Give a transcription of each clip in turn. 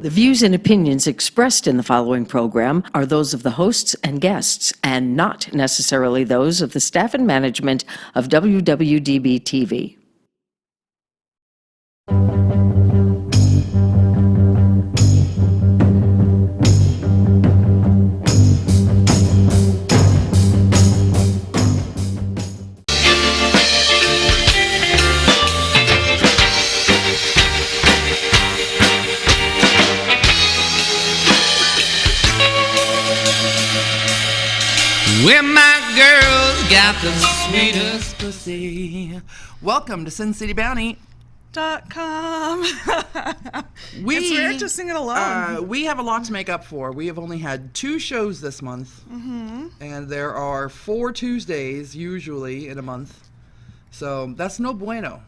The views and opinions expressed in the following program are those of the hosts and guests, and not necessarily those of the staff and management of WWDB-TV. Where my girls got the sweetest pussy. Welcome to SinCityBounty.com. It's weird to sing it alone. We have a lot to make up for. We have only had 2 shows this month, and there are 4 Tuesdays usually in a month, so that's no bueno.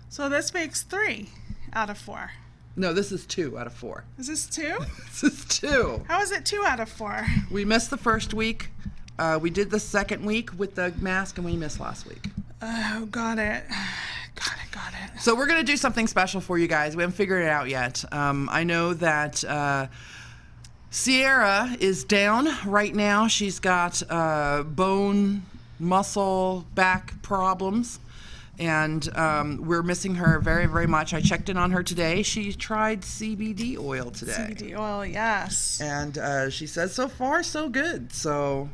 So this makes 3 out of 4. No, this is 2 out of 4. Is this 2? This is 2. How is it 2 out of 4? We missed the first week. We did the second week with the mask, and we missed last week. Oh, got it. Got it. So we're going to do something special for you guys. We haven't figured it out yet. I know that Sierra is down right now. She's got bone, muscle, back problems. And we're missing her very, very much. I checked in on her today. She tried CBD oil today. CBD oil, yes. And she says so far, so good. So,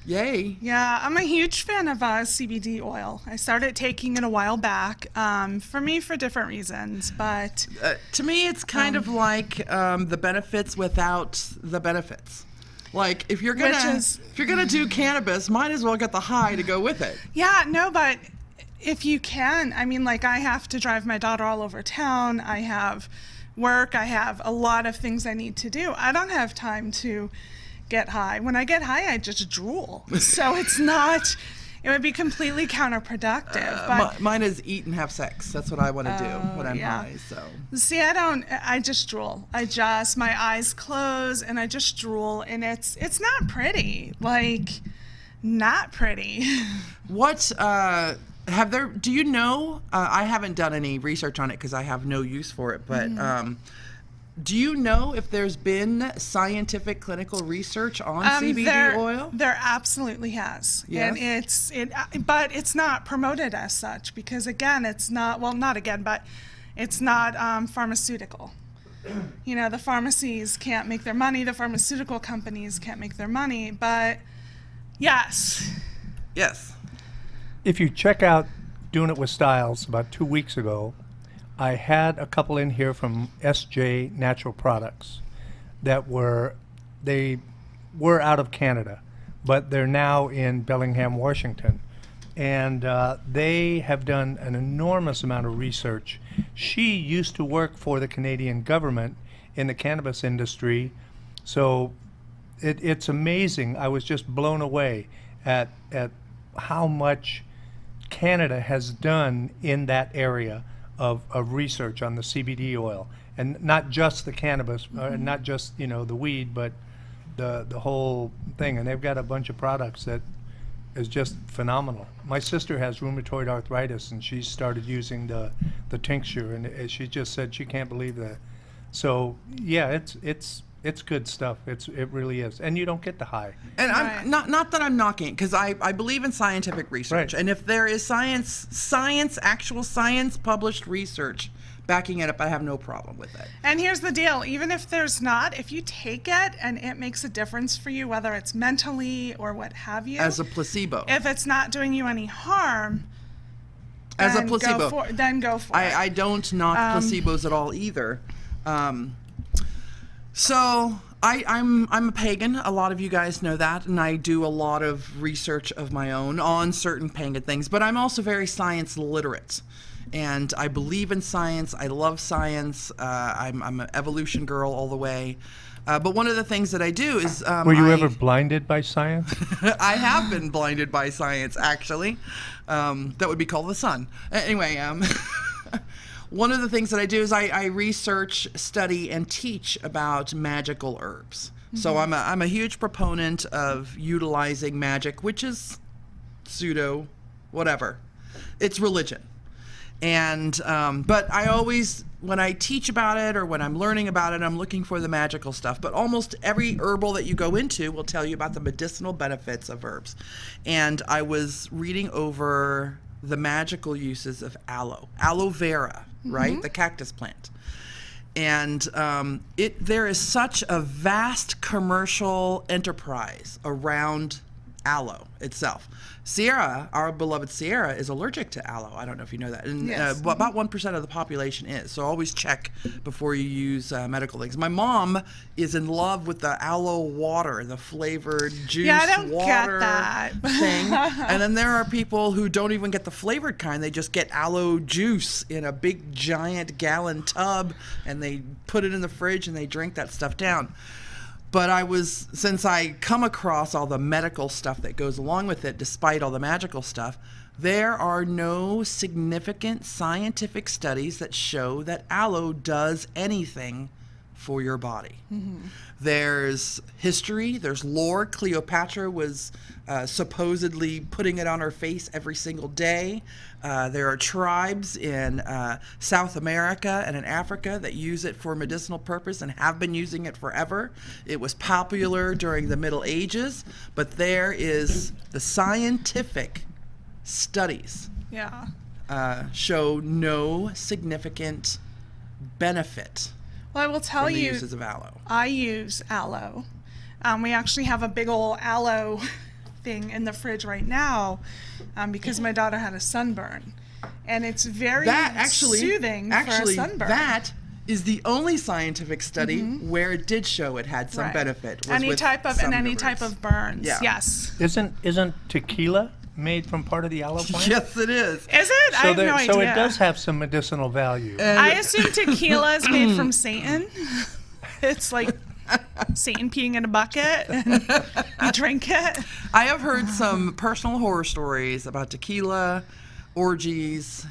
yay. Yeah, I'm a huge fan of CBD oil. I started taking it a while back, for different reasons. But to me, it's kind of like the benefits without the benefits. Like, if you're gonna do cannabis, might as well get the high to go with it. Yeah, no, but if you can, I mean, like, I have to drive my daughter all over town. I have work. I have a lot of things I need to do. I don't have time to get high. When I get high, I just drool. So it would be completely counterproductive. But mine is eat and have sex. That's what I want to do when I'm high. So see, I just drool. My eyes close and I just drool, and it's not pretty. Like, not pretty. What, do you know, I haven't done any research on it because I have no use for it, but do you know if there's been scientific clinical research on CBD oil? There absolutely has. Yes? And but it's not promoted as such because, again, it's not pharmaceutical. You know, the pharmacies can't make their money, the pharmaceutical companies can't make their money, but yes. Yes. If you check out Doing It with Styles about 2 weeks ago, I had a couple in here from SJ Natural Products that were out of Canada, but they're now in Bellingham, Washington. And they have done an enormous amount of research. She used to work for the Canadian government in the cannabis industry, so it's amazing. I was just blown away at how much Canada has done in that area of research on the CBD oil, and not just the cannabis, not just the weed, but the whole thing. And they've got a bunch of products that is just phenomenal. My sister has rheumatoid arthritis, and she started using the tincture, and she just said she can't believe that. So yeah, it's good stuff. It really is, and you don't get the high. And I'm not that I'm knocking it, because I believe in scientific research, and if there is actual science published research backing it up, I have no problem with it. And here's the deal: even if there's not, if you take it and it makes a difference for you, whether it's mentally or what have you, as a placebo, if it's not doing you any harm, as a placebo, then go for it. I don't knock placebos at all either. So I'm a pagan. A lot of you guys know that, and I do a lot of research of my own on certain pagan things. But I'm also very science literate, and I believe in science. I love science. I'm an evolution girl all the way. But one of the things that I do is were you ever blinded by science? I have been blinded by science, actually. That would be called the sun. Anyway. One of the things that I do is I research, study, and teach about magical herbs. So I'm a huge proponent of utilizing magic, which is pseudo whatever. It's religion. And but I always, when I teach about it or when I'm learning about it, I'm looking for the magical stuff. But almost every herbal that you go into will tell you about the medicinal benefits of herbs. And I was reading over the magical uses of aloe vera, right? The cactus plant. And there is such a vast commercial enterprise around aloe itself. Sierra, our beloved Sierra, is allergic to aloe. I don't know if you know that. And Yes. about 1% of the population is. So always check before you use medical things. My mom is in love with the aloe water, the flavored juice Yeah, I don't get water that. thing. And then there are people who don't even get the flavored kind. They just get aloe juice in a big giant gallon tub and they put it in the fridge and they drink that stuff down. But since I come across all the medical stuff that goes along with it, despite all the magical stuff, there are no significant scientific studies that show that aloe does anything for your body. There's history, there's lore. Cleopatra was supposedly putting it on her face every single day. There are tribes in South America and in Africa that use it for medicinal purpose and have been using it forever. It was popular during the Middle Ages, but there is the scientific studies Yeah. show no significant benefit Well, I will tell from the you, uses of aloe. I use aloe. We actually have a big old aloe thing in the fridge right now because my daughter had a sunburn. And it's very soothing for a sunburn. That is the only scientific study where it did show it had some Right. benefit. Was Any with type of burns. Yeah. Yes. Isn't tequila made from part of the aloe plant? Yes, it is. Is it? I have no idea. So it does have some medicinal value. I assume tequila is made from Satan. It's like Satan peeing in a bucket and you drink it. I have heard some personal horror stories about tequila, orgies,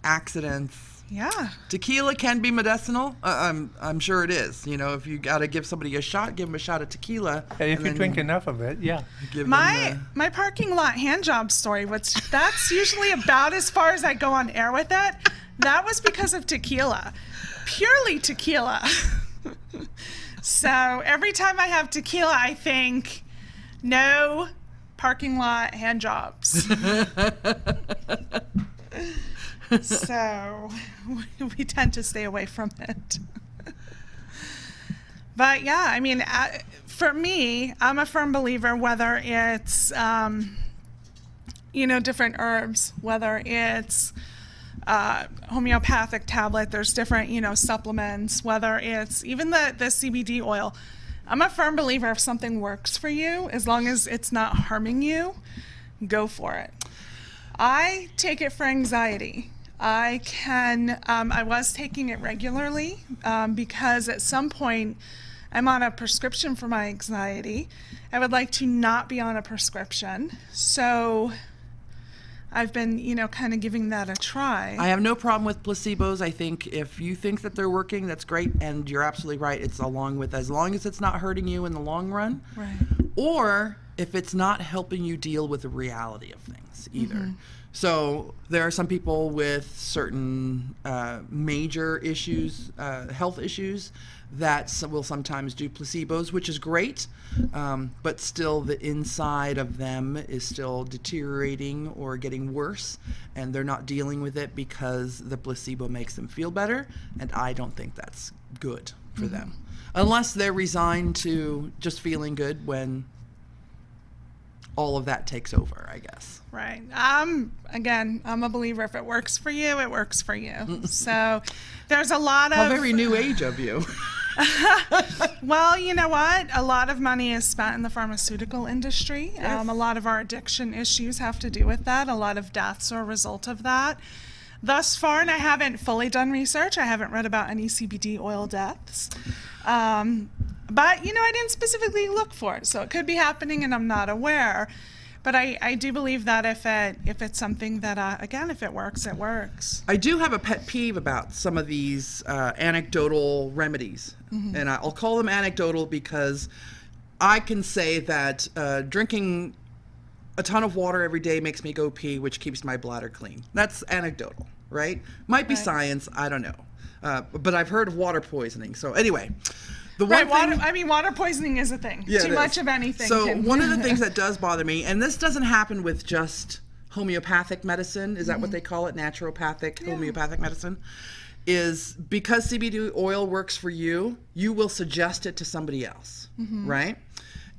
accidents. Yeah. Tequila can be medicinal. I'm sure it is. You know, if you got to give somebody a shot, give them a shot of tequila. If and you then drink enough of it, yeah. give My them my parking lot hand job story, that's usually about as far as I go on air with it. That was because of tequila. Purely tequila. So every time I have tequila, I think, no parking lot hand jobs. So we tend to stay away from it. But yeah, I mean, for me, I'm a firm believer, whether it's, different herbs, whether it's homeopathic tablet, there's different, supplements, whether it's even the CBD oil. I'm a firm believer if something works for you, as long as it's not harming you, go for it. I take it for anxiety. I was taking it regularly because at some point I'm on a prescription for my anxiety. I would like to not be on a prescription. So I've been, kind of giving that a try. I have no problem with placebos. I think if you think that they're working, that's great. And you're absolutely right. It's as long as it's not hurting you in the long run. Right. Or if it's not helping you deal with the reality of things either. So there are some people with certain major issues, health issues, that will sometimes do placebos, which is great, but still the inside of them is still deteriorating or getting worse, and they're not dealing with it because the placebo makes them feel better, and I don't think that's good for them. Unless they're resigned to just feeling good when all of that takes over, I guess. Right. Again, I'm a believer. If it works for you, it works for you. So there's a lot of... How very new age of you. Well, you know what? A lot of money is spent in the pharmaceutical industry. Yes. A lot of our addiction issues have to do with that. A lot of deaths are a result of that. Thus far, and I haven't fully done research, I haven't read about any CBD oil deaths. But, I didn't specifically look for it, so it could be happening and I'm not aware. But I do believe that if it's something that, again, if it works, it works. I do have a pet peeve about some of these anecdotal remedies. And I'll call them anecdotal because I can say that drinking a ton of water every day makes me go pee, which keeps my bladder clean. That's anecdotal, right? Might be science, I don't know. But I've heard of water poisoning. So anyway, the one thing, water poisoning is a thing. Yeah, Too much of anything. So one of the things that does bother me, and this doesn't happen with just homeopathic medicine, is that what they call it? Naturopathic, homeopathic medicine? Is because CBD oil works for you, you will suggest it to somebody else, right?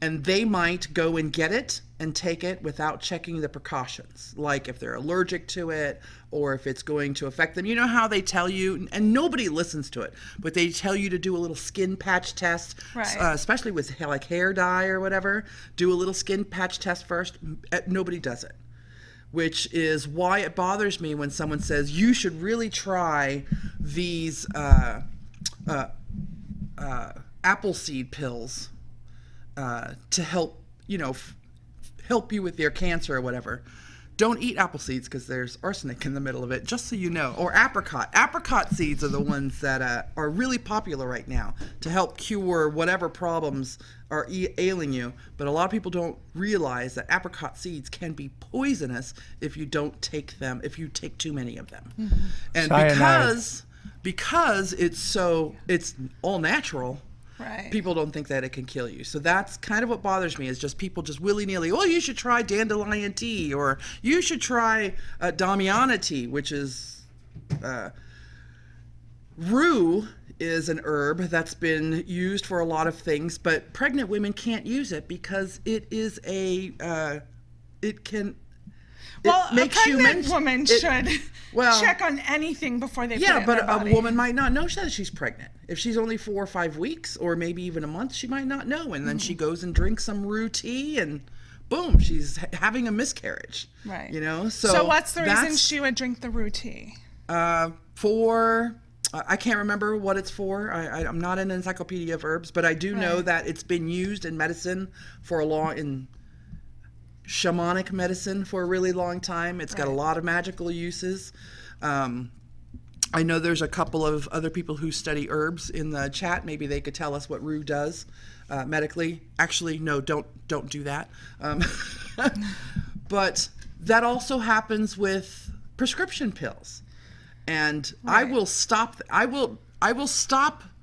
And they might go and get it and take it without checking the precautions, like if they're allergic to it or if it's going to affect them. You know how they tell you, and nobody listens to it, but they tell you to do a little skin patch test, especially with like hair dye or whatever. Do a little skin patch test first. Nobody does it, which is why it bothers me when someone says you should really try these apple seed pills to help, help you with your cancer or whatever. Don't eat apple seeds because there's arsenic in the middle of it, just so you know. Or apricot. Apricot seeds are the ones that are really popular right now to help cure whatever problems are ailing you. But a lot of people don't realize that apricot seeds can be poisonous if you don't take them, if you take too many of them. And because it's all natural, people don't think that it can kill you. So that's kind of what bothers me, is just people just willy-nilly, oh, you should try dandelion tea, or you should try Damiana tea, which is rue is an herb that's been used for a lot of things, but pregnant women can't use it because it is a well, a pregnant woman should check on anything before they put it in their body. A woman might not know that she's pregnant. If she's only 4 or 5 weeks, or maybe even a month, she might not know. And then she goes and drinks some rue tea, and boom, she's having a miscarriage. Right. So what's the reason she would drink the rue tea? I can't remember what it's for. I'm not an encyclopedia of herbs, but I do know that it's been used in medicine in shamanic medicine for a really long time. It's got a lot of magical uses. I know there's a couple of other people who study herbs in the chat. Maybe they could tell us what rue does medically. Actually, no, don't do that. But that also happens with prescription pills. And I will stop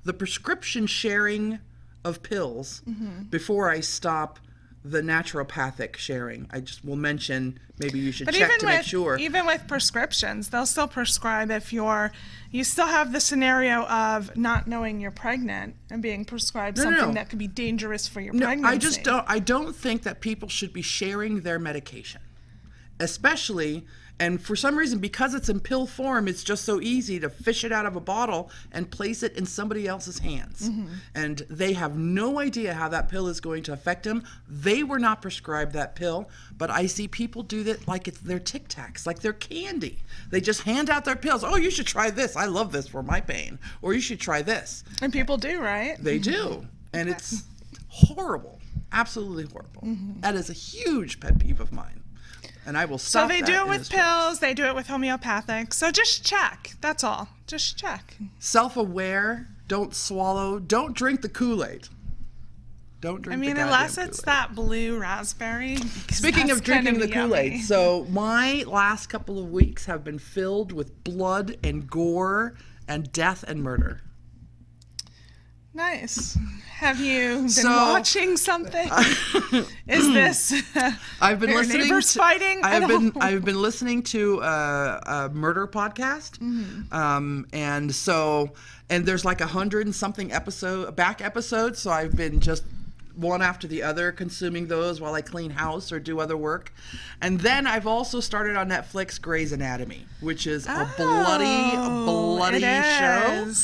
the prescription sharing of pills before I stop the naturopathic sharing. I just will mention maybe you should check to make sure. Even with prescriptions, they'll still prescribe if you still have the scenario of not knowing you're pregnant and being prescribed something that could be dangerous for your pregnancy. I don't think that people should be sharing their medication, especially. And for some reason, because it's in pill form, it's just so easy to fish it out of a bottle and place it in somebody else's hands. And they have no idea how that pill is going to affect them. They were not prescribed that pill, but I see people do that like it's their Tic Tacs, like they're candy. They just hand out their pills. Oh, you should try this. I love this for my pain. Or you should try this. And people do, right? They do. And it's horrible. Absolutely horrible. That is a huge pet peeve of mine. And I will stop. So they do it with pills, they do it with homeopathic. So just check. That's all. Just check. Self-aware. Don't swallow. Don't drink the Kool-Aid. Don't drink the goddamn unless Kool-Aid. It's that blue raspberry. Speaking of drinking the Kool-Aid, so my last couple of weeks have been filled with blood and gore and death and murder. Nice. Have you been watching something? Is this I've been listening neighbors fighting? I've been listening to a murder podcast, and there's like 100 and something back episodes. So I've been just one after the other consuming those while I clean house or do other work. And then I've also started on Netflix Grey's Anatomy, which is a bloody show.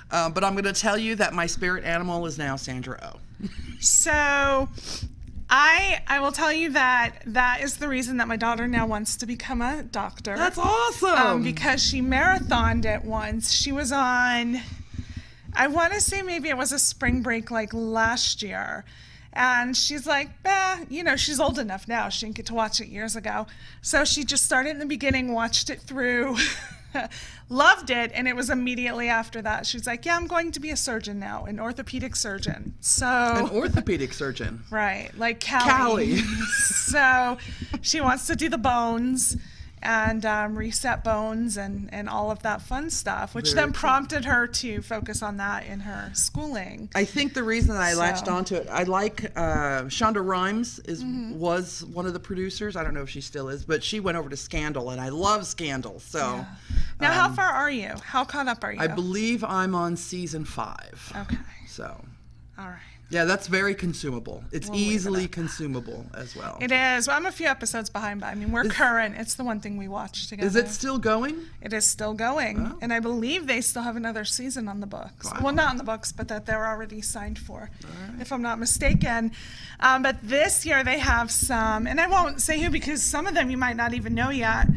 But I'm going to tell you that my spirit animal is now Sandra Oh. So I will tell you that is the reason that my daughter now wants to become a doctor. That's awesome. Because she marathoned it once. She was on, I want to say maybe it was a spring break like last year. And she's like, she's old enough now. She didn't get to watch it years ago. So she just started in the beginning, watched it through. loved it, and it was immediately after that. She's like, yeah, I'm going to be a surgeon now, an orthopedic surgeon. So An orthopedic surgeon. right, like Callie. So she wants to do the bones and reset bones and all of that fun stuff, which Very then cool. prompted her to focus on that in her schooling. I think the reason that I latched So- onto it, I like Shonda Rhimes Mm-hmm. was one of the producers. I don't know if she still is, but she went over to Scandal, and I love Scandal. So Now, how far are you? How caught up are you? I believe I'm on season 5. Okay, So all right. yeah, that's very consumable. It's We'll leave it easily at that. consumable as well. It is. Well, I'm a few episodes behind, but I mean, we're current. It's the one thing we watch together. Is it still going? It is still going, Oh. and I believe they still have another season on the books. Wow. Well, not on the books, but that they're already signed for, if I'm not mistaken. But this year they have some, and I won't say who because some of them you might not even know yet,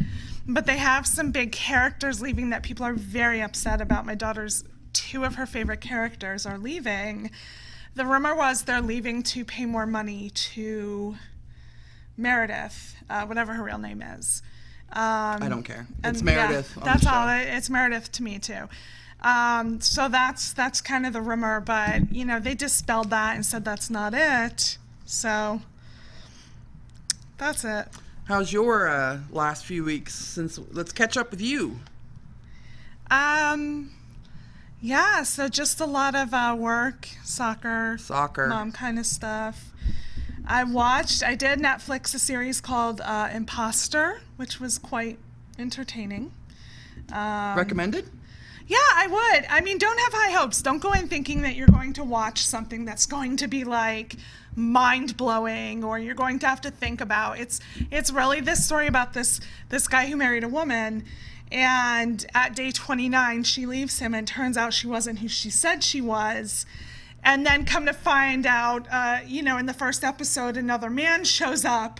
but they have some big characters leaving that people are very upset about. My daughter's 2 of her favorite characters are leaving. The rumor was they're leaving to pay more money to Meredith, whatever her real name is. I don't care. It's And, Meredith. Yeah, on that's the show. all. It's Meredith to me too. So that's kind of the rumor, but you know they dispelled that and said that's not it. So that's it. How's your last few weeks since? Let's catch up with you. Yeah. So just a lot of work, soccer, mom kind of stuff. I did Netflix a series called Imposter, which was quite entertaining. Recommended? Yeah, I would. I mean, don't have high hopes. Don't go in thinking that you're going to watch something that's going to be like mind-blowing or you're going to have to think about. It's really this story about this guy who married a woman, and at day 29 she leaves him and turns out she wasn't who she said she was. And then come to find out, in the first episode, another man shows up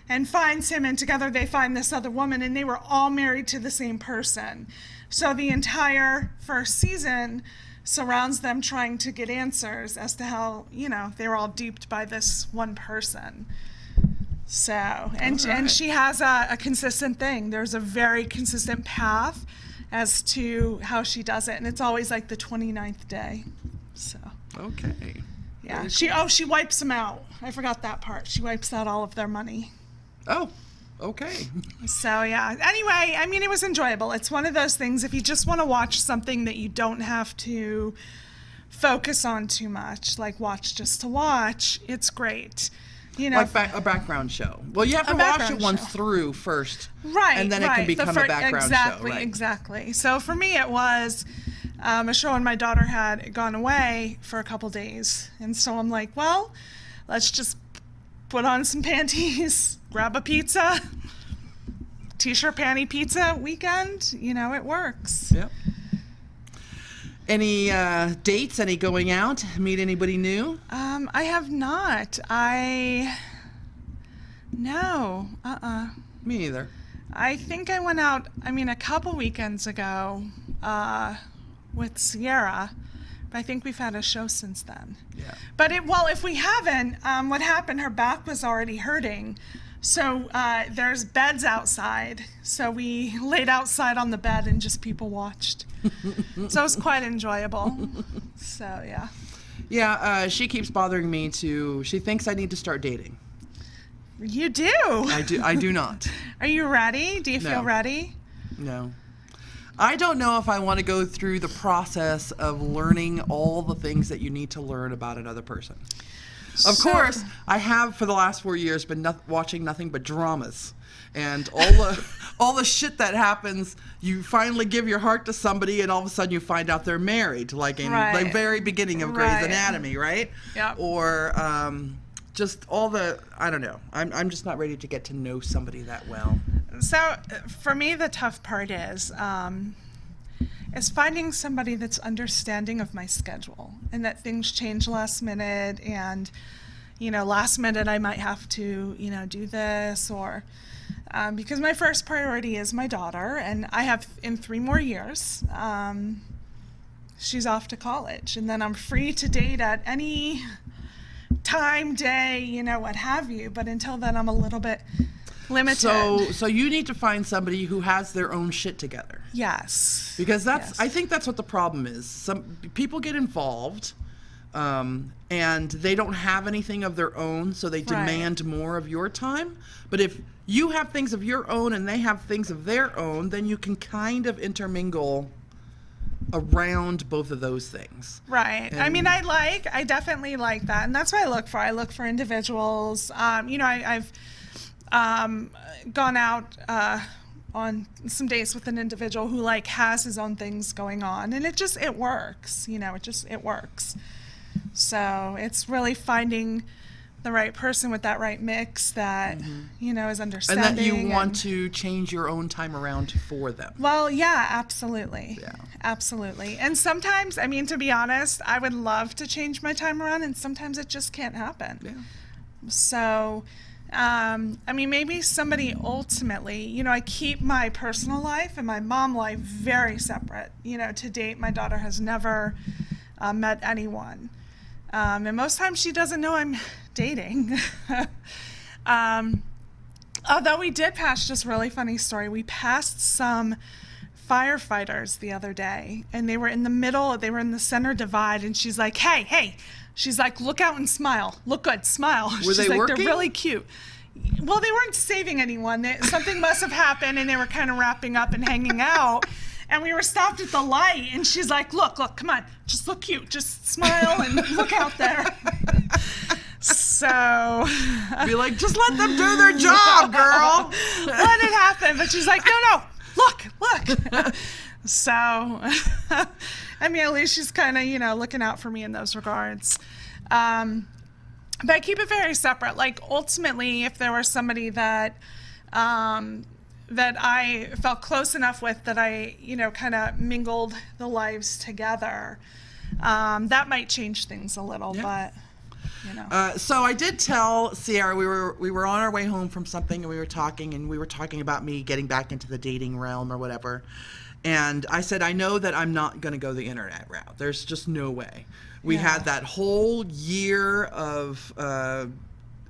and finds him, and together they find this other woman, and they were all married to the same person. So the entire first season surrounds them trying to get answers as to how, they were all duped by this one person. So, and she has a consistent thing. There's a very consistent path as to how she does it, and it's always like the 29th day. So. Okay. Yeah, she wipes them out. I forgot that part. She wipes out all of their money. Oh, okay. So yeah. Anyway, I mean, it was enjoyable. It's one of those things. If you just want to watch something that you don't have to focus on too much, like watch just to watch, it's great. Like a background show. Well, you have to watch it once through first, right? And then it can become a background show. Right. Exactly. So for me, it was a show, and my daughter had gone away for a couple days, and so I'm like, well, let's just put on some panties, grab a pizza, t-shirt, panty, pizza weekend. It works. Yep. Any dates? Any going out? Meet anybody new? I have not. No. Me either. I think I went out, a couple weekends ago with Sierra, but I think we've had a show since then. Yeah. But if we haven't, what happened, her back was already hurting. So there's beds outside. So we laid outside on the bed and just people watched. So it was quite enjoyable. So, yeah. Yeah, she keeps bothering me she thinks I need to start dating. You do? I do not. Are you ready? Do you No. feel ready? No. I don't know if I want to go through the process of learning all the things that you need to learn about another person. Of course, I have for the last 4 years been watching nothing but dramas, and all the shit that happens. You finally give your heart to somebody, and all of a sudden you find out they're married, like in the very beginning of Grey's Anatomy, right? Yeah. Or just all the I don't know. I'm just not ready to get to know somebody that well. So for me, the tough part is finding somebody that's understanding of my schedule and that things change last minute, and last minute I might have to do this, or because my first priority is my daughter, and I have in 3 more years she's off to college, and then I'm free to date at any time, day, what have you. But until then, I'm a little bit Limited. So you need to find somebody who has their own shit together. Yes. Because Yes. I think that's what the problem is. Some people get involved, and they don't have anything of their own, so they demand more of your time. But if you have things of your own and they have things of their own, then you can kind of intermingle around both of those things. Right. I mean, I definitely like that. And that's what I look for. I look for individuals. You know, I've gone out on some dates with an individual who like has his own things going on, and it works. You know, it works. So it's really finding the right person with that right mix that, you know, is understanding. And that you want to change your own time around for them. Well, yeah, absolutely. Yeah. Absolutely. And sometimes, I mean, to be honest, I would love to change my time around, and sometimes it just can't happen. Yeah. So, I mean, maybe somebody ultimately, you know, I keep my personal life and my mom life very separate. You know, to date, my daughter has never met anyone. And most times she doesn't know I'm dating. Although we did pass, just really funny story, we passed some firefighters the other day, and they were in the center divide, and she's like, hey, she's like, look out and smile, look good, smile. Were She's they like, working? They're really cute. Well, they weren't saving anyone. Something must have happened, and they were kind of wrapping up and hanging out. And we were stopped at the light, and she's like, look, come on, just look cute, just smile and look out there. So Be like, just let them do their job, girl. let it happen. But she's like, no, look. So, I mean, at least she's kind of, you know, looking out for me in those regards. But I keep it very separate. Like, ultimately, if there was somebody that that I felt close enough with that I, you know, kind of mingled the lives together, that might change things a little, but, you know. So I did tell Sierra, we were on our way home from something, and we were talking about me getting back into the dating realm or whatever. And I said, I know that I'm not going to go the internet route. There's just no way. We had that whole year of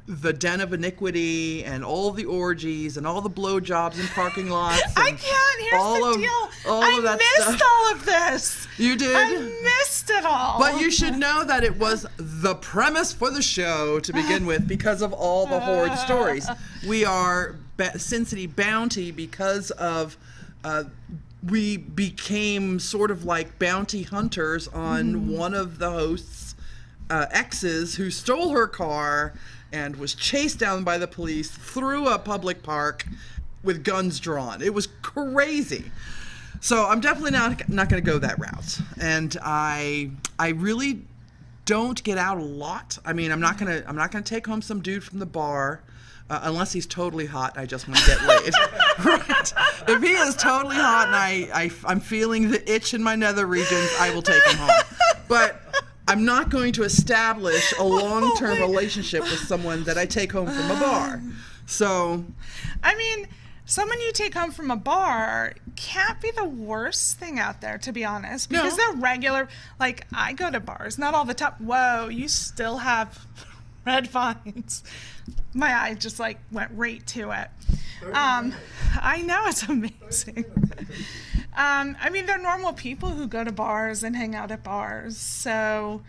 the den of iniquity and all the orgies and all the blowjobs in parking lots. I can't. Here's the deal. I missed all of this. You did? I missed it all. But you should know that it was the premise for the show to begin with because of all the horrid stories. We are SinCityBounty because of we became sort of like bounty hunters on one of the hosts' exes who stole her car and was chased down by the police through a public park with guns drawn. It was crazy. So I'm definitely not going to go that route. And I really don't get out a lot. I mean, I'm not gonna take home some dude from the bar. Unless he's totally hot, I just want to get laid. Right? If he is totally hot and I'm feeling the itch in my nether regions, I will take him home. But I'm not going to establish a long-term relationship with someone that I take home from a bar. So, I mean, someone you take home from a bar can't be the worst thing out there, to be honest, because they're regular. Like, I go to bars, not all the time. Whoa, you still have red vines. My eye just like went right to it. I know, it's amazing. I mean, they're normal people who go to bars and hang out at bars, so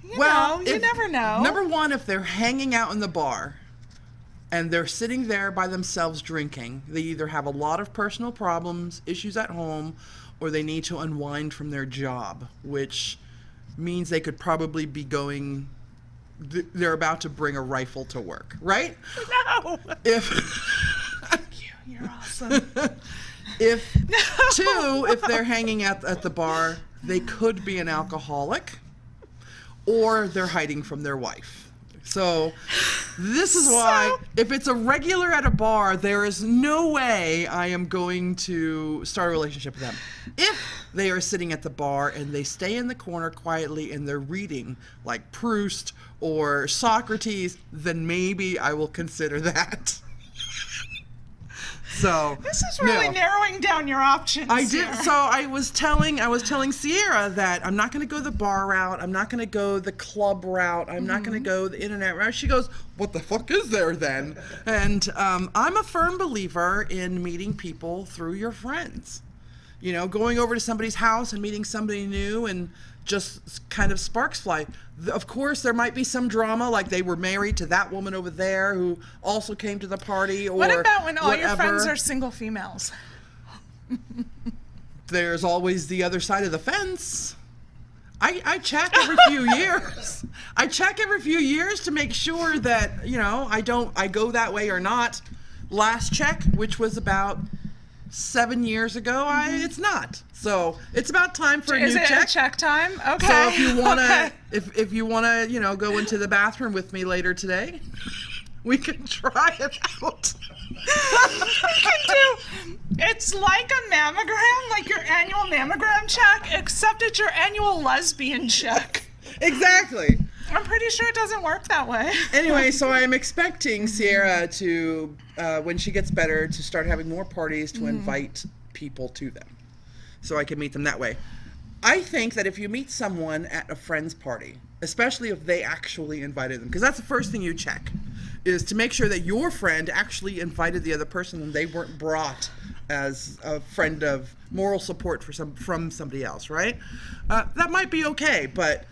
you never know. Number one, if they're hanging out in the bar and they're sitting there by themselves drinking, they either have a lot of personal problems, issues at home, or they need to unwind from their job, which means they could probably be going. They're about to bring a rifle to work, right? No. You're awesome. If they're hanging at the bar, they could be an alcoholic, or they're hiding from their wife. So this is why, if it's a regular at a bar, there is no way I am going to start a relationship with them. If they are sitting at the bar and they stay in the corner quietly and they're reading like Proust or Socrates, then maybe I will consider that. So This is really no. narrowing down your options. I did. here. So I was telling Sierra that I'm not going to go the bar route. I'm not going to go the club route. I'm not going to go the internet route. She goes, "What the fuck is there then?" And I'm a firm believer in meeting people through your friends. You know, going over to somebody's house and meeting somebody new and just kind of sparks fly. Of course, there might be some drama, like they were married to that woman over there who also came to the party, or What about when all your friends whatever. are single females? There's always the other side of the fence. I check every few years. I check every few years to make sure that, you know, I go that way or not. Last check, which was about 7 years ago, it's not. So it's about time for a Is new it check. a check time? Okay. So if you wanna, Okay. if you wanna, you know, go into the bathroom with me later today, we can try it out. It's like a mammogram, like your annual mammogram check, except it's your annual lesbian check. Exactly. I'm pretty sure it doesn't work that way. Anyway, so I am expecting Sierra to, when she gets better, to start having more parties to invite people to them, so I can meet them that way. I think that if you meet someone at a friend's party, especially if they actually invited them, because that's the first thing you check, is to make sure that your friend actually invited the other person and they weren't brought as a friend of moral support from somebody else, right? That might be okay, but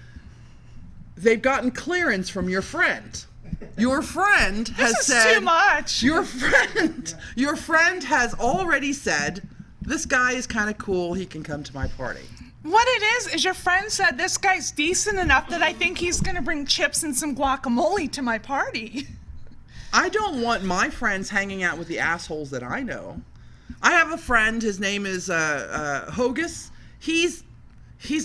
they've gotten clearance from your friend. Your friend has This is said too much. Your friend has already said, this guy is kind of cool, he can come to my party. What it is your friend said, this guy's decent enough that I think he's going to bring chips and some guacamole to my party. I don't want my friends hanging out with the assholes that I know. I have a friend, his name is Hogus. He's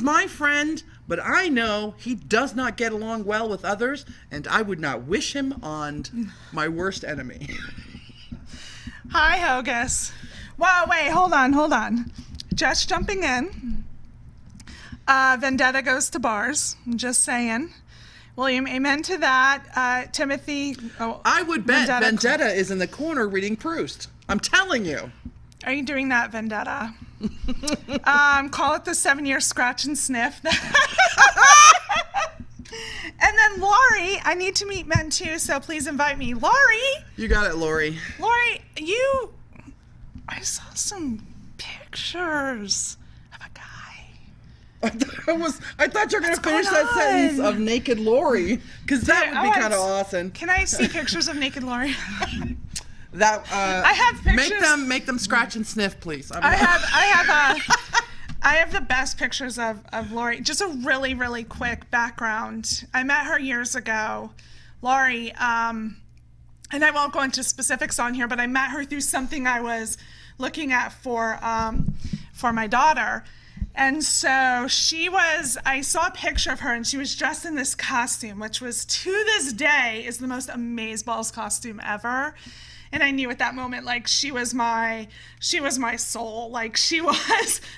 my friend, but I know he does not get along well with others, and I would not wish him on my worst enemy. Hi, Hogus. Wow, wait, hold on. Just jumping in. Vendetta goes to bars. I'm just saying. William, amen to that. Timothy. Oh, I would bet Vendetta is in the corner reading Proust. I'm telling you. Are you doing that, Vendetta? Call it the 7-year scratch and sniff. And then Lori, I need to meet men too, so please invite me. Lori! You got it, Lori. Lori, I saw some pictures of a guy. I thought you were going to finish going that sentence on? of naked Lori, because that Dude, would I be want- kind of awesome. Can I see pictures of naked Lori? That I have pictures. Make them scratch and sniff, please. I have the best pictures of Lori. Just a really, really quick background. I met her years ago. Lori, and I won't go into specifics on here, but I met her through something I was looking at for my daughter. And so I saw a picture of her and she was dressed in this costume, which was to this day is the most amazeballs costume ever. And I knew at that moment, like, she was my soul. Like,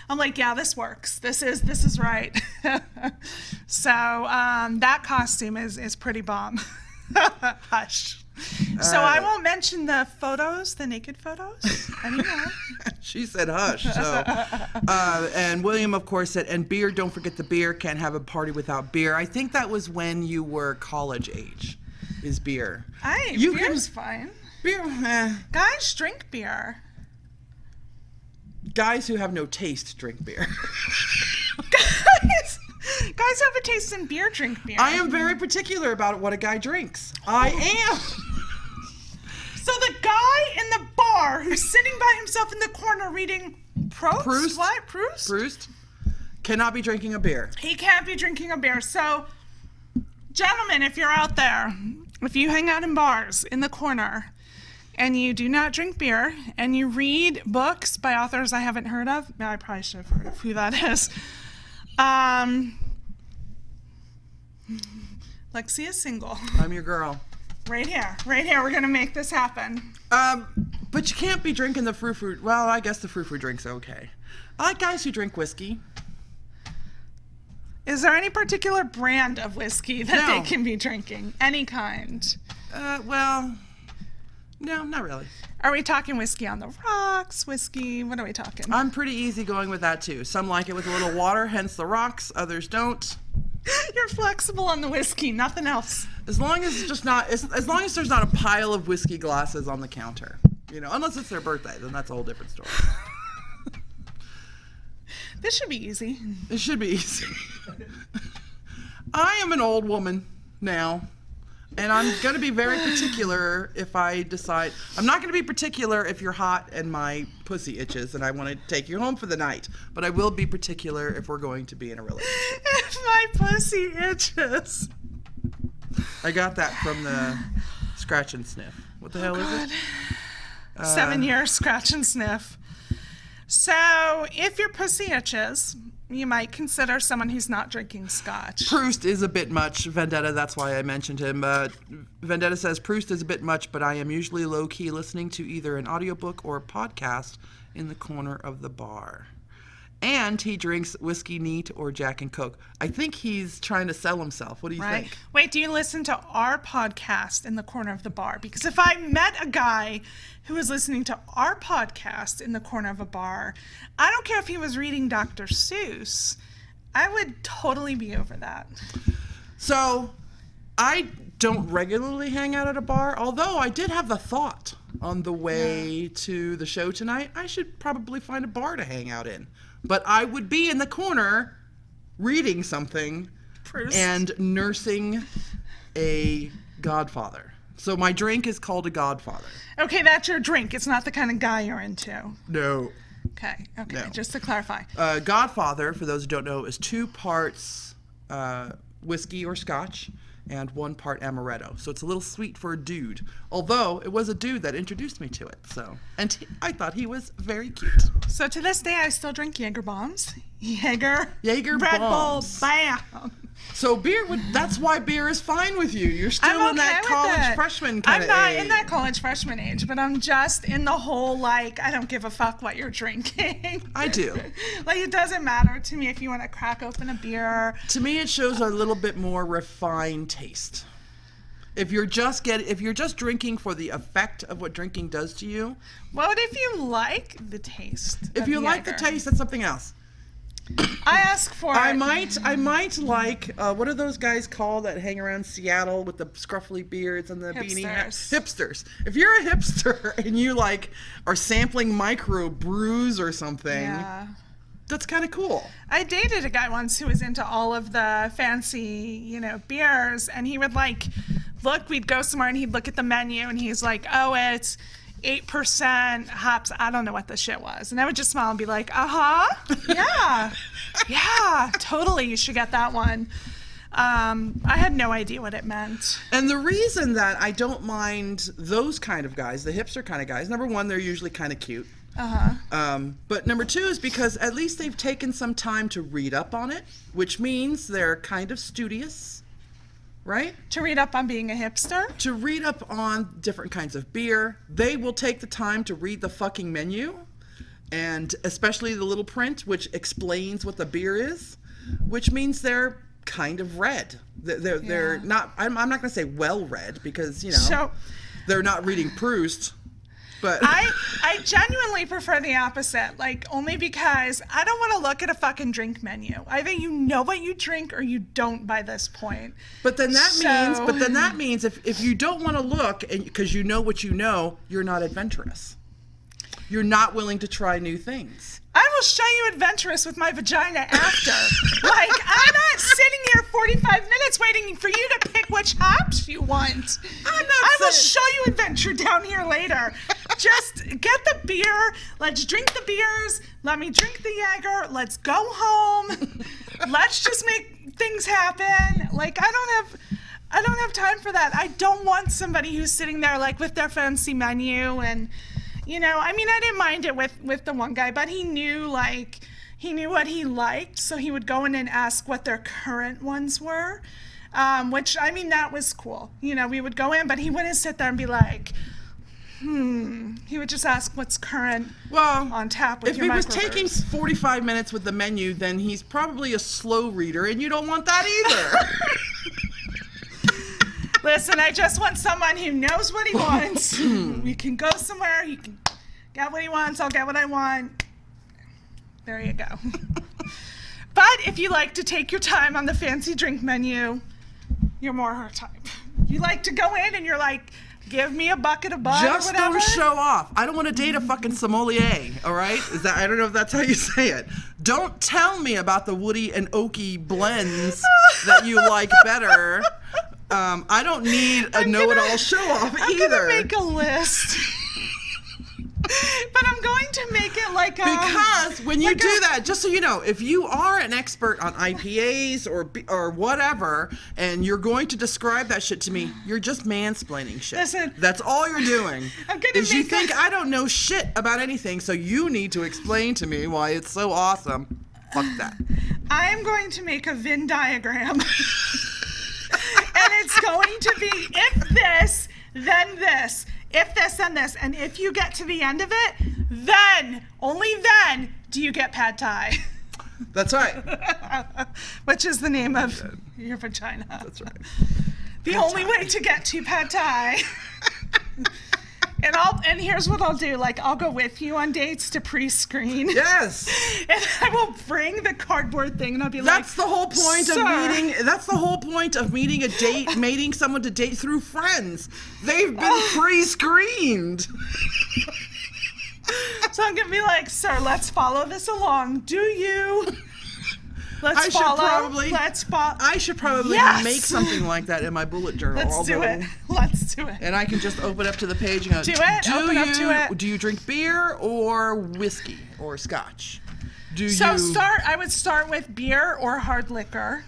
I'm like, yeah, this works. This is right. So that costume is pretty bomb. Hush. So I won't mention the photos, the naked photos anymore. She said hush. So, and William, of course, said, and beer, don't forget the beer, can't have a party without beer. I think that was when you were college age, is beer. Beer's fine. Beer, Guys drink beer. guys who have no taste drink beer. Guys have a taste in beer, drink beer. I am very particular about what a guy drinks. I am. So the guy in the bar who's sitting by himself in the corner reading Proust? What? Proust? Proust cannot be drinking a beer. He can't be drinking a beer. So, gentlemen, if you're out there, if you hang out in bars in the corner and you do not drink beer and you read books by authors I haven't heard of, I probably should have heard of who that is. Lexia's single. I'm your girl. Right here. We're going to make this happen. But you can't be drinking the frou-frou. Well, I guess the frou-frou drink's okay. I like guys who drink whiskey. Is there any particular brand of whiskey that No. they can be drinking? Any kind? Well, No, not really. Are we talking whiskey on the rocks? Whiskey? What are we talking? I'm pretty easy going with that too. Some like it with a little water, hence the rocks. Others don't. You're flexible on the whiskey, nothing else. As long as it's just not, as long as there's not a pile of whiskey glasses on the counter, unless it's their birthday, then that's a whole different story. This should be easy. It should be easy. I am an old woman now, and I'm going to be very particular if I decide. I'm not going to be particular if you're hot and my pussy itches and I want to take you home for the night, but I will be particular if we're going to be in a relationship. If my pussy itches. I got that from the scratch and sniff. What the hell is it? 7 years scratch and sniff. So, if your pussy itches, you might consider someone who's not drinking scotch. Proust is a bit much. Vendetta, that's why I mentioned him. Vendetta says, Proust is a bit much, but I am usually low-key listening to either an audiobook or a podcast in the corner of the bar. And he drinks whiskey neat or Jack and Coke. I think he's trying to sell himself. What do you think? Wait, do you listen to our podcast in the corner of the bar? Because if I met a guy who was listening to our podcast in the corner of a bar, I don't care if he was reading Dr. Seuss, I would totally be over that. So, I don't regularly hang out at a bar, although I did have the thought on the way to the show tonight, I should probably find a bar to hang out in. But I would be in the corner reading something Proust. And nursing a Godfather. So my drink is called a Godfather. Okay, that's your drink. It's not the kind of guy you're into. No. Okay, No. just to clarify. Godfather, for those who don't know, is 2 parts whiskey or scotch and 1 part amaretto. So it's a little sweet for a dude. Although it was a dude that introduced me to it. I thought he was very cute. So to this day, I still drink Jaeger bombs. Jaeger Red bombs. Bull, bam. So that's why beer is fine with you. You're still I'm in that okay with college it. freshman kind of age. I'm not in that college freshman age, but I'm just in the whole, I don't give a fuck what you're drinking. I do. It doesn't matter to me if you want to crack open a beer. To me, it shows a little bit more refined taste. If you're just drinking for the effect of what drinking does to you. What if you like the taste? If you like the taste, that's something else. I ask for I it. might like what are those guys called that hang around Seattle with the scruffy beards and the beanie hats? Hipsters. If you're a hipster and you are sampling micro brews or something, that's kind of cool. I dated a guy once who was into all of the fancy, beers, and he would we'd go somewhere and he'd look at the menu and he's like, oh, it's 8% hops. I don't know what the shit was. And I would just smile and be like, yeah, totally. You should get that one. I had no idea what it meant. And the reason that I don't mind those kind of guys, the hipster kind of guys, number one, they're usually kind of cute. But number 2 is because at least they've taken some time to read up on it, which means they're kind of studious. Right? To read up on being a hipster? To read up on different kinds of beer. They will take the time to read the fucking menu, and especially the little print, which explains what the beer is, which means they're kind of read. They're not, I'm not going to say well read, because, they're not reading Proust. But I genuinely prefer the opposite, only because I don't want to look at a fucking drink menu. Either you know what you drink or you don't by this point. But then that means if you don't want to look because you know what you know, you're not adventurous. You're not willing to try new things. I will show you adventurous with my vagina after. I'm not sitting here 45 minutes waiting for you to pick which hops you want. I will show you adventure down here later. Just get the beer. Let's drink the beers. Let me drink the Jaeger. Let's go home. Let's just make things happen. I don't have time for that. I don't want somebody who's sitting there with their fancy menu and I didn't mind it with the one guy, but he knew what he liked, so he would go in and ask what their current ones were, which, that was cool. We would go in, but he wouldn't sit there and be like, He would just ask what's current on tap with your microverse. If he was taking 45 minutes with the menu, then he's probably a slow reader, and you don't want that either. Listen, I just want someone who knows what he wants. We can go somewhere. He can get what he wants. I'll get what I want. There you go. But if you like to take your time on the fancy drink menu, you're more her type. You like to go in and you're like, give me a bucket of bud Just or whatever. don't show off. I don't want to date a fucking sommelier, all right? I don't know if that's how you say it. Don't tell me about the woody and oaky blends that you like better. I don't need a know-it-all show-off either. I'm going to make a list. But I'm going to make it like a... Because when you do that, just so you know, if you are an expert on IPAs or whatever, and you're going to describe that shit to me, you're just mansplaining shit. Listen. That's all you're doing. I'm gonna is you make think I don't know shit about anything, so you need to explain to me why it's so awesome. Fuck that. I'm going to make a Venn diagram. And it's going to be if this, then this. If this, then this. And if you get to the end of it, then, only then, do you get pad thai. That's right. Which is the name of your vagina. That's right. The only way to get to pad thai. And here's what I'll do. Like, I'll go with you on dates to pre-screen. Yes. And I will bring the cardboard thing and I'll be That's the whole point of "Sir." meeting. That's the whole point of meeting a date, mating someone to date through friends. They've been pre-screened. So I'm going to be like, sir, let's follow this along. Do you? I should probably Yes. make something like that in my bullet journal. Let's do it. Let's do it. And I can just open up to the page and go, Do it. Open up to it. Do you drink beer or whiskey or scotch? I would start with beer or hard liquor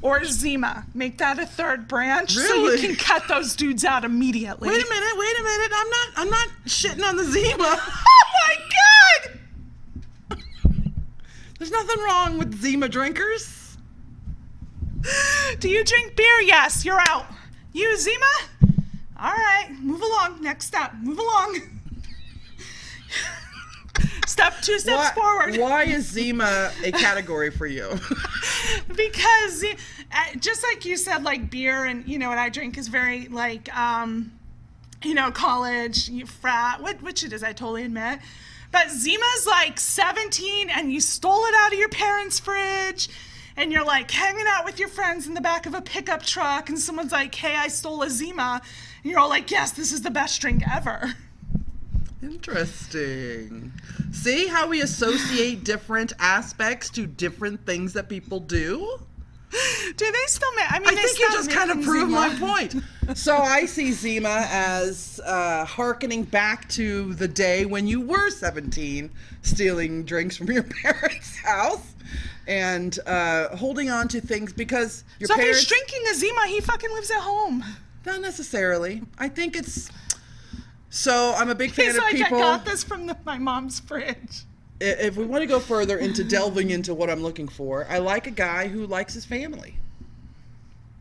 or Zima. Make that a third branch so you Really? can cut those dudes out immediately. Wait a minute. I'm not shitting on the Zima. Oh my God! There's nothing wrong with Zima drinkers. Do you drink beer? Yes, you're out. You, Zima? All right, move along. Next step, move along. Two steps forward. Why is Zima a category for you? Because just like you said, like beer and, what I drink is very like, college, frat, which it is, I totally admit. But Zima's like 17 and you stole it out of your parents' fridge and you're like hanging out with your friends in the back of a pickup truck and someone's like, hey, I stole a Zima. And you're all like, yes, this is the best drink ever. Interesting. See how we associate different aspects to different things that people do? Do they still make? I think you just kind of proved my point. So I see Zima as hearkening back to the day when you were 17, stealing drinks from your parents' house and holding on to things because your So parents... if he's drinking a Zima, he fucking lives at home. Not necessarily. I think it's... So I'm a big fan He's of like, people... I got this from my mom's fridge. If we want to go further into delving into what I'm looking for, I like a guy who likes his family.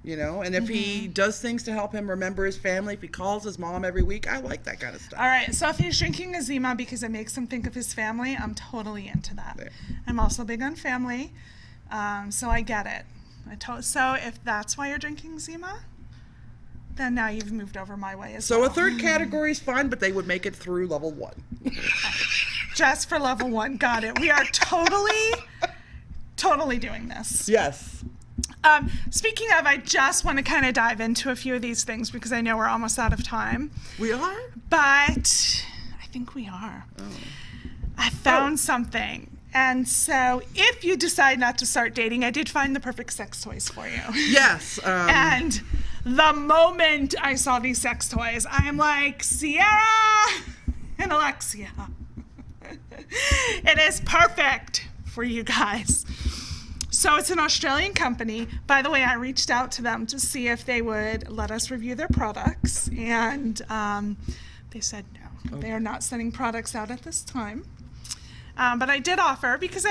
And if he does things to help him remember his family, if he calls his mom every week, I like that kind of stuff. All right, so if he's drinking a Zima because it makes him think of his family, I'm totally into that. There. I'm also big on family, so I get it. So if that's why you're drinking Zima, then now you've moved over my way as well. So a third category is fine, but they would make it through level 1. Just for level 1, got it. We are totally doing this. Yes. Speaking of, I just want to kind of dive into a few of these things because I know we're almost out of time. We are? But I think we are. Oh. I found something. And so if you decide not to start dating, I did find the perfect sex toys for you. Yes. And the moment I saw these sex toys, I am like, Sierra and Elexia. It is perfect for you guys. So it's an Australian company. By the way, I reached out to them to see if they would let us review their products, and they said no. Okay. They are not sending products out at this time. But I did offer because,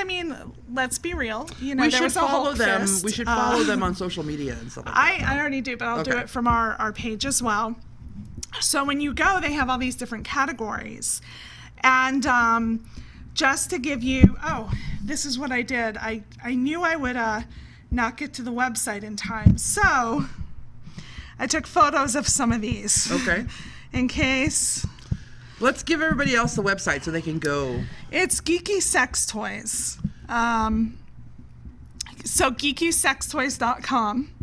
let's be real. We should follow them. We should follow them on social media and stuff like that. I already do, but I'll do it from our page as well. So when you go, they have all these different categories. And just to give you, this is what I did. I knew I would not get to the website in time. So I took photos of some of these. Okay. In case. Let's give everybody else the website so they can go. It's Geeky Sex Toys. So GeekySexToys.com.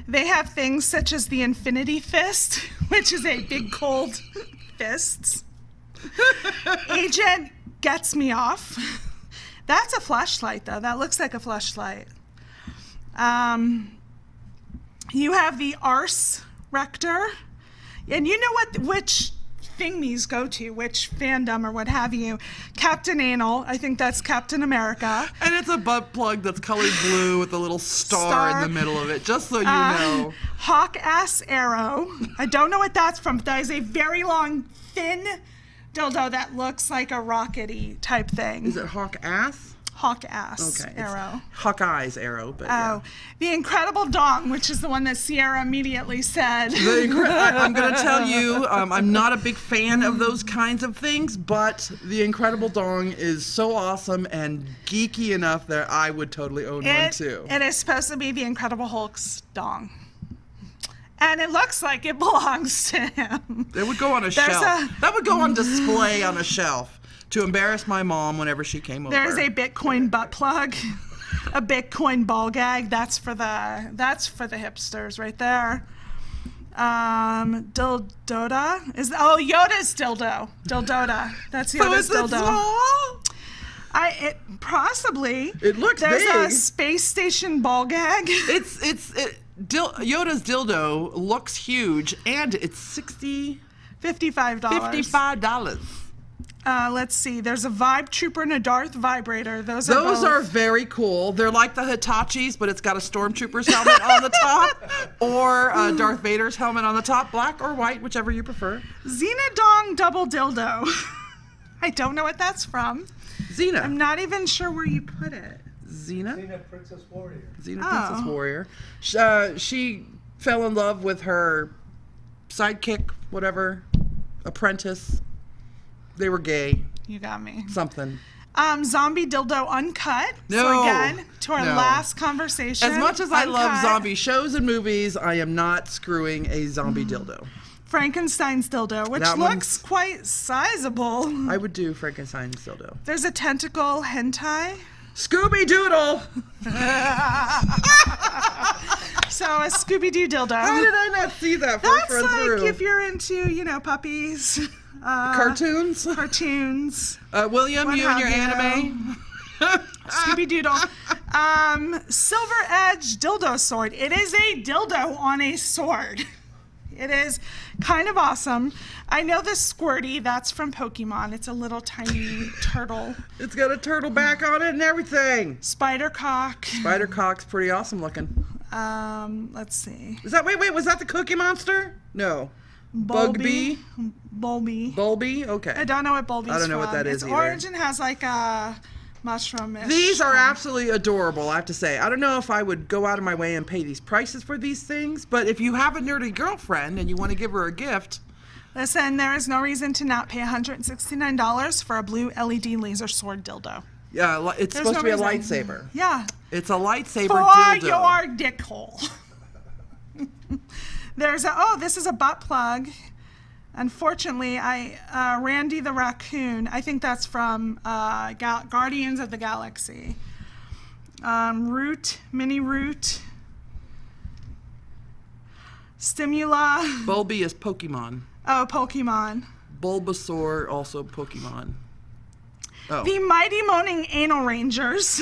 They have things such as the Infinity Fist, which is a big cold fist. Agent Gets Me Off. That's a flashlight, though. That looks like a flashlight. You have the Arse Rector. And you know which thing these go to, which fandom or what have you. Captain Anal. I think that's Captain America. And it's a butt plug that's colored blue with a little star in the middle of it, just so you know. Hawk Ass Arrow. I don't know what that's from, but that is a very long, thin dildo that looks like a rockety type thing. Is it Hawk Ass? Hawk Ass Arrow. Hawkeye's arrow, but yeah. The Incredible Dong, which is the one that Sierra immediately said. I'm going to tell you, I'm not a big fan of those kinds of things, but the Incredible Dong is so awesome and geeky enough that I would totally own one too. It is supposed to be the Incredible Hulk's dong. And it looks like it belongs to him. It would go on a shelf. That would go on display on a shelf to embarrass my mom whenever she came over. There's a Bitcoin butt plug, a Bitcoin ball gag. That's for the hipsters right there. Dildoda is Yoda's dildo. Dildoda. That's Yoda's dildo. Small? It possibly. It looks There's big. a space station ball gag. Yoda's dildo looks huge, and it's $55. $55. Let's see. There's a Vibe Trooper and a Darth Vibrator. Those are very cool. They're like the Hitachis, but it's got a Stormtrooper's helmet on the top, or Darth Vader's helmet on the top, black or white, whichever you prefer. Xena Dong Double Dildo. I don't know what that's from. Xena. I'm not even sure where you put it. Xena? Xena Princess Warrior. Xena Princess Warrior. She fell in love with her sidekick, whatever, apprentice. They were gay. You got me. Something. Zombie Dildo Uncut. No. So again, to our last conversation. As much as I love zombie shows and movies, I am not screwing a zombie dildo. Frankenstein's Dildo, which looks quite sizable. I would do Frankenstein's dildo. There's a tentacle hentai. Scooby Doodle! So a Scooby-Doo dildo. How did I not see that That's run like through? if you're into, puppies. Cartoons? Cartoons. William, you and your anime? Scooby-Doodle. Silver Edge Dildo Sword. It is a dildo on a sword. It is kind of awesome. I know this Squirty, that's from Pokemon. It's a little tiny turtle. It's got a turtle back on it and everything. Spidercock. Spidercock's pretty awesome looking. Let's see. Is that, wait, was that the Cookie Monster? No. Bugby? Bulby. Bulby? Okay. I don't know what Bulby's from. I don't know what that is Its either. origin has like a mushroom-ish. These are absolutely adorable, I have to say. I don't know if I would go out of my way and pay these prices for these things, but if you have a nerdy girlfriend and you want to give her a gift... Listen, there is no reason to not pay $169 for a blue LED laser sword dildo. Yeah, it's supposed to be a lightsaber. Yeah. It's a lightsaber for dildo. your dick hole. There's this is a butt plug. Unfortunately, Randy the Raccoon, I think that's from Guardians of the Galaxy. Mini Root. Stimula. Bulby is Pokemon. Oh, Pokemon. Bulbasaur, also Pokemon. Oh. The Mighty Moaning Anal Rangers.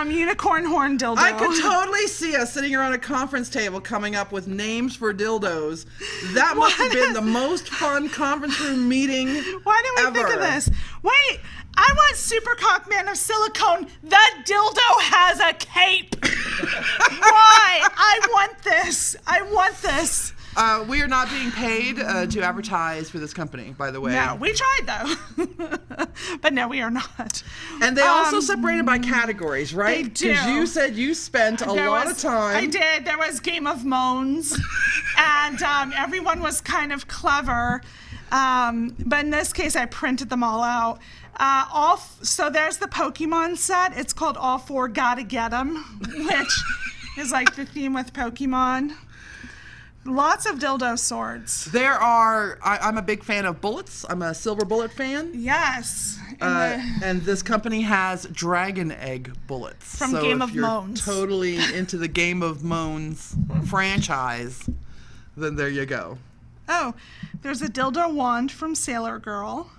Unicorn Horn Dildo. I could totally see us sitting around a conference table coming up with names for dildos. That must have been the most fun conference room meeting Why didn't we think of this? Wait, I want Super Cock Man of Silicone. The dildo has a cape. Why? I want this. We are not being paid to advertise for this company, by the way. No, we tried though. But no, we are not. And they also separated by categories, right? They do. Because you said you spent a lot of time. I did. There was Game of Moans. And everyone was kind of clever. But in this case, I printed them all out. So there's the Pokemon set. It's called All Four Gotta Get 'Em, which is like the theme with Pokemon. Lots of dildo swords. There are, I'm a big fan of bullets. I'm a silver bullet fan. Yes. And this company has dragon egg bullets. From so Game if of you're Moans. totally into the Game of Moans franchise, then there you go. Oh, there's a dildo wand from Sailor Girl.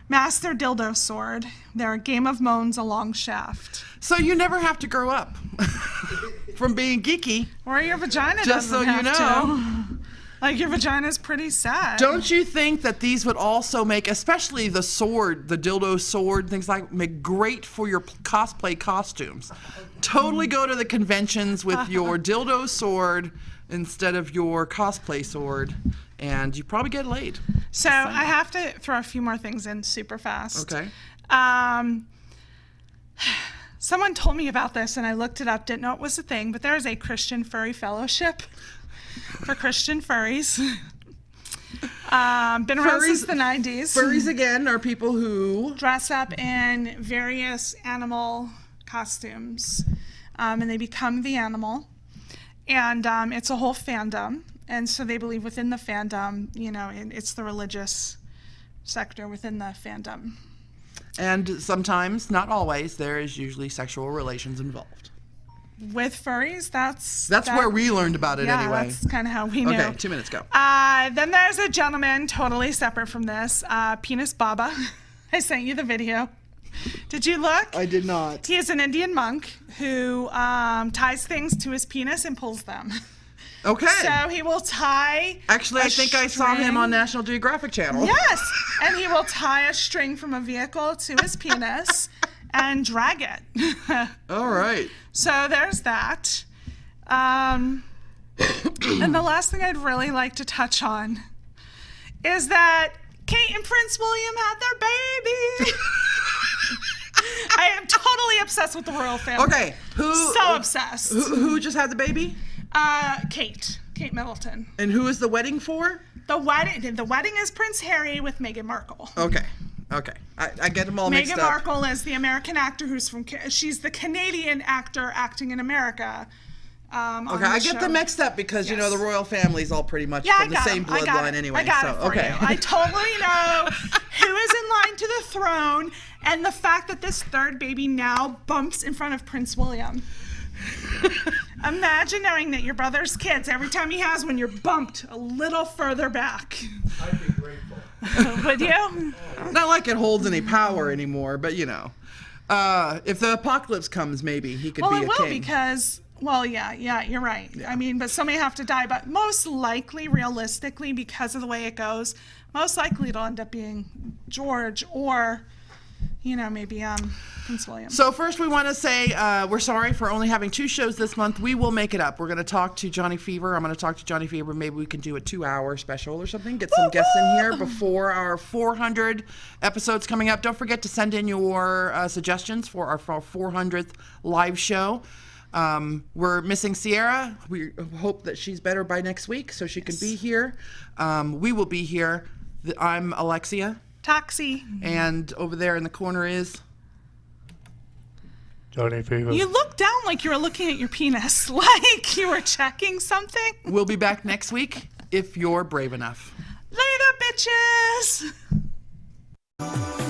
Master dildo sword. They're a Game of Moans, a long shaft. So you never have to grow up from being geeky. Or your vagina Just so doesn't you have know. to. Like, your vagina's pretty sad. Don't you think that these would also make, especially the sword, the dildo sword, things like, make great for your cosplay costumes? Totally go to the conventions with your dildo sword instead of your cosplay sword, and you probably get laid. So I have to throw a few more things in super fast. Okay. Someone told me about this, and I looked it up, didn't know it was a thing, but there is a Christian Furry Fellowship for Christian furries. Been around since the 90s. Furries, again, are people who Dress up in various animal costumes, and they become the animal. And it's a whole fandom. And so they believe within the fandom, you know, it's the religious sector within the fandom. And sometimes, not always, there is usually sexual relations involved. With furries, that's where we learned about it anyway. That's kind of how we know. Okay, 2 minutes, go. Then there's a gentleman totally separate from this, Penis Baba. I sent you the video. Did you look? I did not. He is an Indian monk who ties things to his penis and pulls them. Okay. So he will tie. Actually, I think I saw him on National Geographic Channel. Yes, and he will tie a string from a vehicle to his penis and drag it. All right. So there's that. And the last thing I'd really like to touch on is that Kate and Prince William had their baby. I am totally obsessed with the royal family. Okay. So obsessed. Who just had the baby? Kate Middleton. And who is the wedding for? The wedding is Prince Harry with Meghan Markle. Okay. I get them all mixed Meghan up. Markle is the American actor she's the Canadian actor acting in America. Okay, I get them mixed up because, you know, the royal family's all pretty much from the same bloodline anyway. I got it for you. I totally know who is in line to the throne, and the fact that this third baby now bumps in front of Prince William. Imagine knowing that your brother's kids, every time he has one, you're bumped a little further back. I'd be grateful. Would you? Not like it holds any power anymore, but, you know. If the apocalypse comes, maybe he could be a king. Well, it will because... Well, yeah, you're right. Yeah. I mean, but somebody have to die. But most likely, realistically, because of the way it goes, most likely it'll end up being George or, you know, maybe Prince William. So first we want to say we're sorry for only having 2 shows this month. We will make it up. We're going to talk to Johnny Fever. I'm going to talk to Johnny Fever. Maybe we can do a 2-hour special or something. Get some guests in here before our 400 episodes coming up. Don't forget to send in your suggestions for our 400th live show. We're missing Sierra. We hope that she's better by next week so she can be here. We will be here. I'm Elexia. Toxi. And over there in the corner is... Johnny Fever. You looked down like you were looking at your penis, like you were checking something. We'll be back next week if you're brave enough. Later, bitches!